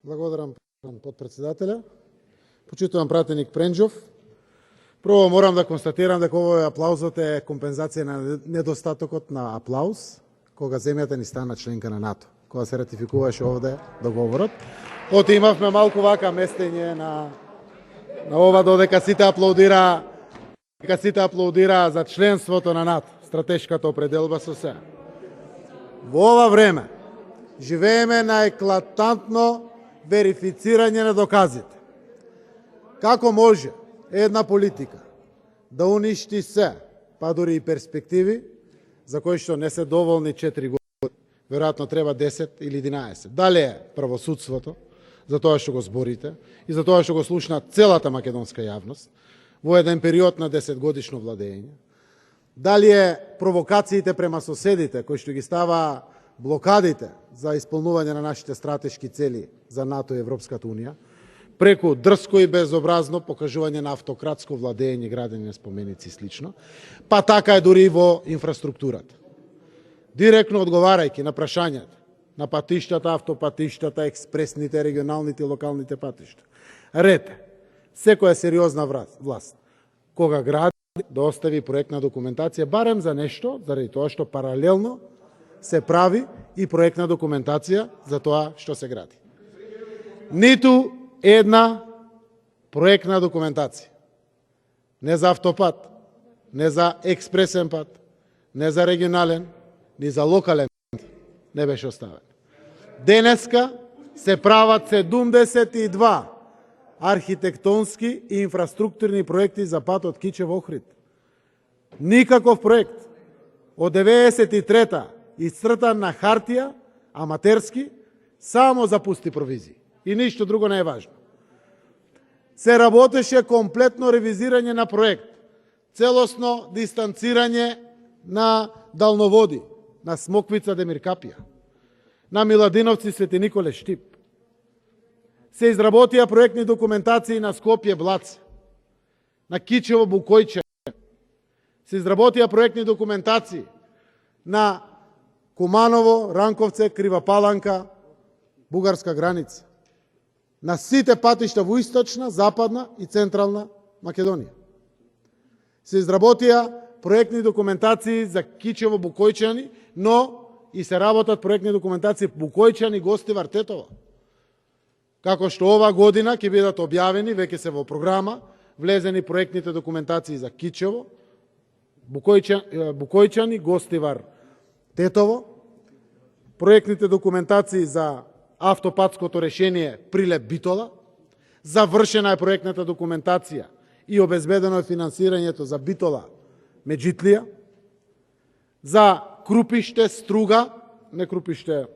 Благодарам, подпредседателя. Почитувам пратеник Пренџов. Прво морам да констатирам дека овој аплаузот е компензација на недостатокот на аплауз кога земјата ни стана членка на НАТО, кога се ратификуваше овде договорот. Оти имавме малку вака местење на ова додека сите аплаудира за членството на НАТО, стратешката определба со се. Во ова време живееме на еклатантно верифицирање на доказите. Како може една политика да уништи се, па дури и перспективи, за кои што не се доволни 4 години, веројатно треба 10 или 11. Дали е правосудството, за тоа што го зборите, и за тоа што го слушна целата македонска јавност, во еден период на 10 годишно владење, дали е провокациите према соседите, кои што ги става блокадите за исполнување на нашите стратешки цели за НАТО и Европската Унија, преку дрско и безобразно покажување на автократско владење, градење на споменици и слично, па така е дури и во инфраструктурата. Директно одговарајќи на прашањата на патиштата, автопатиштата, експресните, регионалните и локалните патишта. Ред, секоја сериозна власт, кога гради, да остави проектна документација, барем за нешто, заради тоа што паралелно се прави и проектна документација за тоа што се гради. Ниту една проектна документација. Не за автопат, не за експресен пат, не за регионален, ни за локален не беше оставен. Денеска се прават 72 архитектонски и инфраструктурни проекти за патот Кичево-Охрид. Никаков проект од 93-та исцртан на хартија, аматерски, само за пусти провизии. И ништо друго не е важно. Се работеше комплетно ревизирање на проект, целосно дистанцирање на далноводи, на Смоквица Демир Капија, на Миладиновци Свети Николе Штип. Се изработија проектни документации на Скопје Блаце, на Кичево Букојче. Се изработија проектни документации на Куманово, Ранковце, Крива Паланка, бугарска граница. На сите патишта во источна, западна и централна Македонија. Се изработија проектни документации за Кичево Букојчани, но и се работат проектни документации Букојчани, Гостивар, Тетово. Како што ова година ќе бидат објавени, веќе се во програма, влезени проектните документации за Кичево, Букојчани, Гостивар, Тетово, проектните документации за автопатското решение Прилеп-Битола, завршена е проектната документација и обезбедено е финансирањето за Битола, Меджитлија, за Крупиште, Струга, не Крупиште,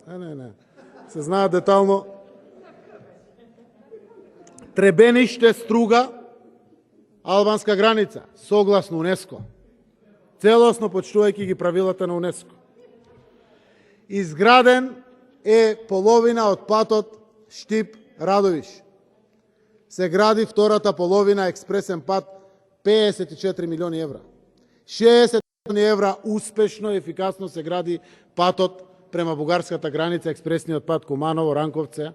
не, се знаат детално, Требениште, Струга, албанска граница, согласно УНЕСКО, целосно почитувајќи ги правилата на УНЕСКО. Изграден е половина од патот Штип-Радовиш. Се гради втората половина експресен пат 54 милиони евра. 60 милиони евра успешно и ефикасно се гради патот према бугарската граница, експресниот пат Куманово, Ранковце,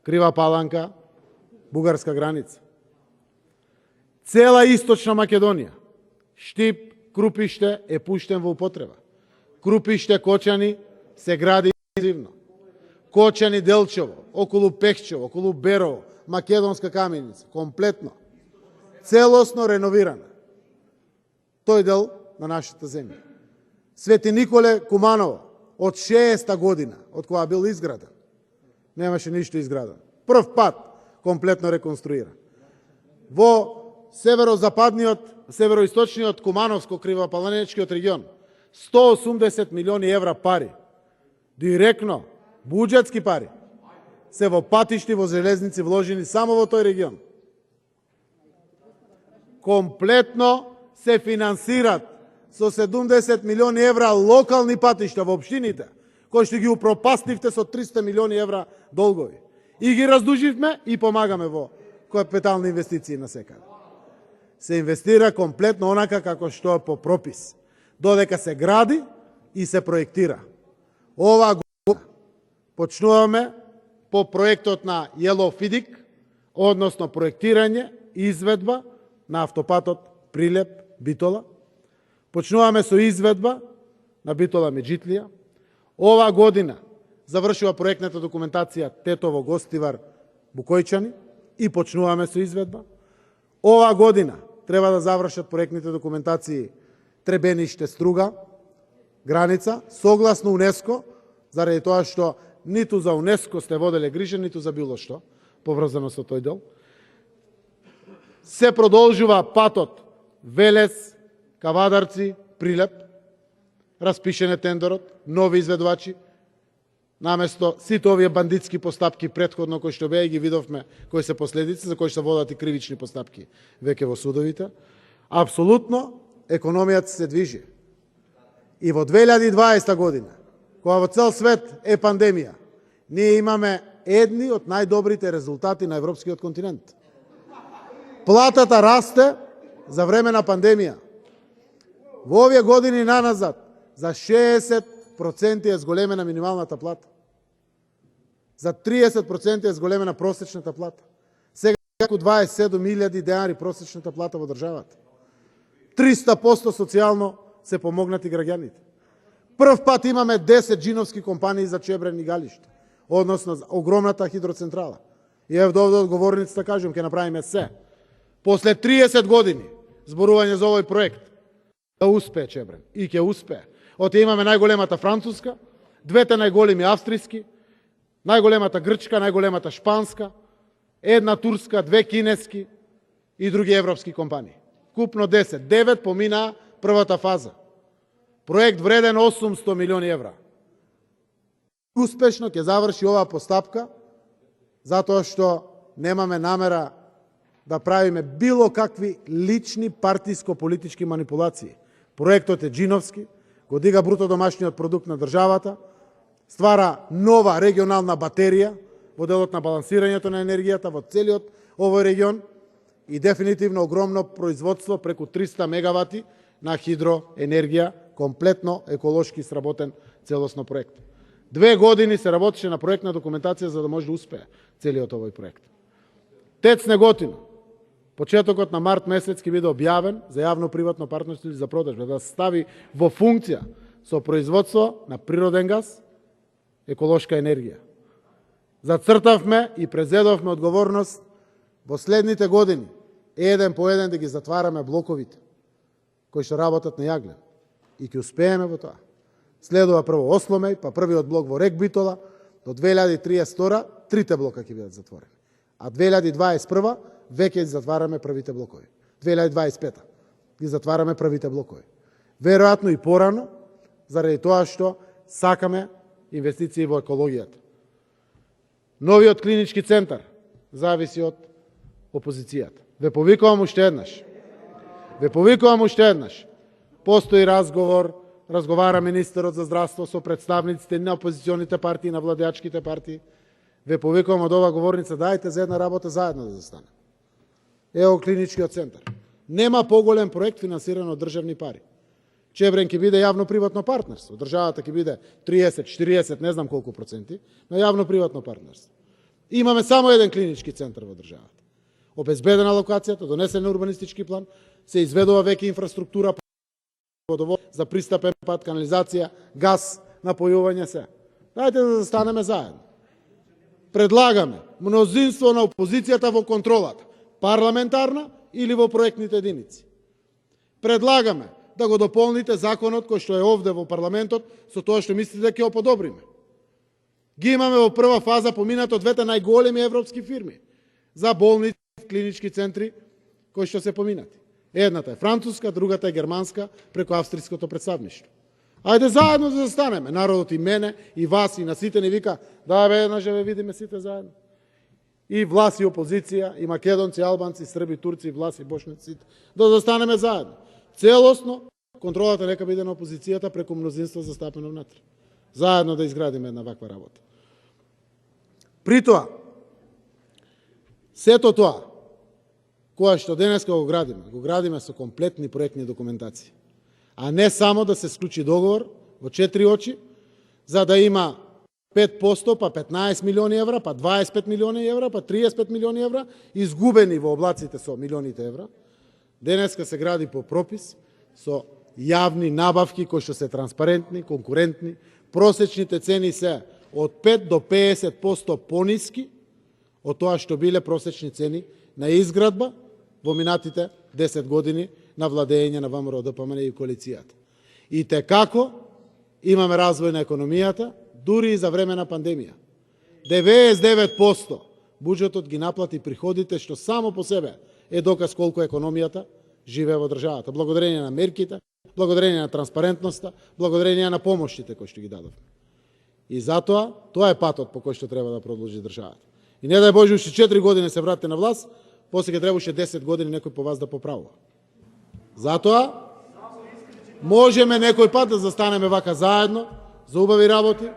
Крива Паланка, бугарска граница. Цела источна Македонија, Штип, Крупиште е пуштен во употреба. Крупиште, Кочани се гради интензивно. Кочани, Делчево, околу Пехчево, околу Берово, Македонска каменица, комплетно, целосно реновирана. Тој дел на нашата земја. Свети Николе Куманово, од 60-та година, од кога бил изграден, немаше ништо изградено. Прв пат комплетно реконструиран. Во североисточниот Кумановско-Кривопаланечкиот регион, 180 милиони евра пари, директно, буџетски пари, се во патишти, во железници вложени само во тој регион. Комплетно се финансират со 70 милиони евра локални патишта во општините, кои што ги упропастивте со 300 милиони евра долгови. И ги раздуживме и помагаме во капитални инвестиции на секаде. Се инвестира комплетно онака како што е по пропис, додека се гради и се проектира. Ова година почнуваме по проектот на Yellow FIDIC, односно проектирање и изведба на автопатот Прилеп-Битола. Почнуваме со изведба на Битола-Меджитлија. Ова година завршува проектната документација Тетово-Гостивар-Букојчани и почнуваме со изведба. Ова година треба да завршат проектните документации Требениште-Струга, граница, согласно УНЕСКО, заради тоа што ниту за УНЕСКО сте воделе грижа, ниту за било што поврзано со тој дел. Се продолжува патот Велес, Кавадарци, Прилеп. Распишен е тендерот, нови изведувачи, наместо сите овие бандитски постапки претходно кои што беа и ги видовме кои се последици, за кои што водат и кривични постапки веќе во судовите. Апсолутно економијата се движи. И во 2020 година, кога во цел свет е пандемија, ние имаме едни од најдобрите резултати на европскиот континент. Платата расте за време на пандемија. Во овие години наназад за 60% е зголемена минималната плата. За 30% е зголемена просечната плата. Сега како 27.000 денари просечната плата во државата. 300% социјално се помогнати граѓаните. Прв пат имаме 10 джиновски компании за Чебрен и Галиште, односно за огромната хидроцентрала. И еве довде одговорницата кажам, ќе направиме се. После 30 години зборување за овој проект, да успее Чебрен. И ќе успее. Оте имаме најголемата француска, двете најголеми австријски, најголемата грчка, најголемата шпанска, една турска, две кинески и други европски компании. Купно 10. 9 поминаа првата фаза. Проект вреден 800 милиони евра. Успешно ќе заврши оваа постапка, затоа што немаме намера да правиме било какви лични партиско-политички манипулации. Проектот е джиновски, го дига бруто домашниот продукт на државата, ствара нова регионална батерија во делот на балансирањето на енергијата во целиот овој регион и дефинитивно огромно производство преку 300 мегавати на хидроенергија, комплетно еколошки сработен целосно проект. 2 години се работеше на проектна документација за да може да успее целиот овој проект. ТЕЦ Неготино, почетокот на март месец ќе биде објавен за јавно-приватно партнерство или за продажба, да се стави во функција со производство на природен газ, еколошка енергија. Зацртавме и презедовме одговорност во следните години, еден по еден да ги затвараме блоковите кои што работат на јаглен. И ќе успееме во тоа. Следува прво Осломеј, па првиот блок во Рек Битола, до 2032 трите блока ќе бидат затворени. А 2021 веќе затвараме првите блокови. 2025 ги затвараме првите блокови. Веројатно и порано, заради тоа што сакаме инвестиции во екологијата. Новиот клинички центар зависи од опозицијата. Ве повикувам уште еднаш. Постои разговор, разговара министерот за здравство со представниците на опозиционите партии, на владеачките партии. Ве повикувам од оваа говорница, дајте за една работа заедно да застане. Ево клиничкиот центар. Нема поголем проект финансиран од државни пари. Чебрен ќе биде јавно-приватно партнерство. Државата ќе биде 30, 40, не знам колку проценти, но јавно-приватно партнерство. Имаме само еден клинички центар во државата. Обезбедена локацијата, донесен урбанистички план, се изведува веќе инфраструктура за пристапен пат, канализација, газ, напојување се. Дајте да застанеме заедно. Предлагаме мнозинство на опозицијата во контролата, парламентарна или во проектните единици. Предлагаме да го дополните законот кој што е овде во парламентот со тоа што мислите да ќе го подобриме. Ги имаме во прва фаза поминато двете најголеми европски фирми за болници, клинички центри кои што се поминати. Едната е француска, другата е германска преку австриското представништво. Ајде заедно да застанеме. Народот и мене, и вас, и на сите ни вика, да бе, еднаш ве видиме сите заедно. И власт и опозиција, и македонци, албанци, срби, турци, власт и бошници, да застанеме заедно. Целосно, контролата нека биде на опозицијата преку мнозинство застапено внатре. Заедно да изградиме една ваква работа. При тоа, сето тоа, кое што денеска го градиме со комплетни проектни документации. А не само да се склучи договор во 4 очи, за да има 5%, па 15 милиони евра, па 25 милиони евра, па 35 милиони евра, изгубени во облаците со милионите евра. Денеска се гради по пропис, со јавни набавки кои што се транспарентни, конкурентни. Просечните цени се од 5 до 50% пониски од тоа што биле просечни цени на изградба во минатите 10 години на владење на ВМРО, ДПМН и коалицијата. И како имаме развој на економијата, дури и за време на пандемија. 99% буџетот ги наплати приходите, што само по себе е доказ колку економијата живее во државата. Благодарение на мерките, благодарение на транспарентноста, благодарение на помоштите кои што ги дадовме. И затоа, тоа е патот по кој што треба да продолжи државата. И не дај Боже, уште 4 години се вратите на власт, после ќе требаше 10 години некој по вас да поправува. Затоа, можеме некој пат да застанеме вака заедно, за убави работи,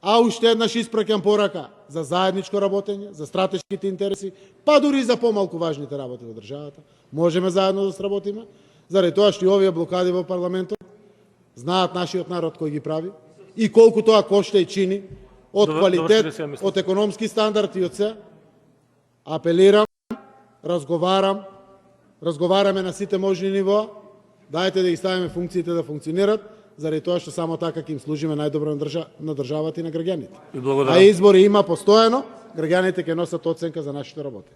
а уште еднаш испраќам порака за заедничко работење, за стратешките интереси, па дури и за помалку важните работи во државата. Можеме заедно да сработиме, заради тоа што и овие блокади во парламентот знаат нашиот народ кој ги прави и колку тоа кошта и чини од квалитет, од економски стандард и од се. Апелирам, разговараме на сите можни нивоа, дајте да ги ставиме функциите да функционират, заради тоа што само така ќе им служиме најдобро на државата и на граѓаните. А избори има постојано, граѓаните ќе носат оценка за нашите работи.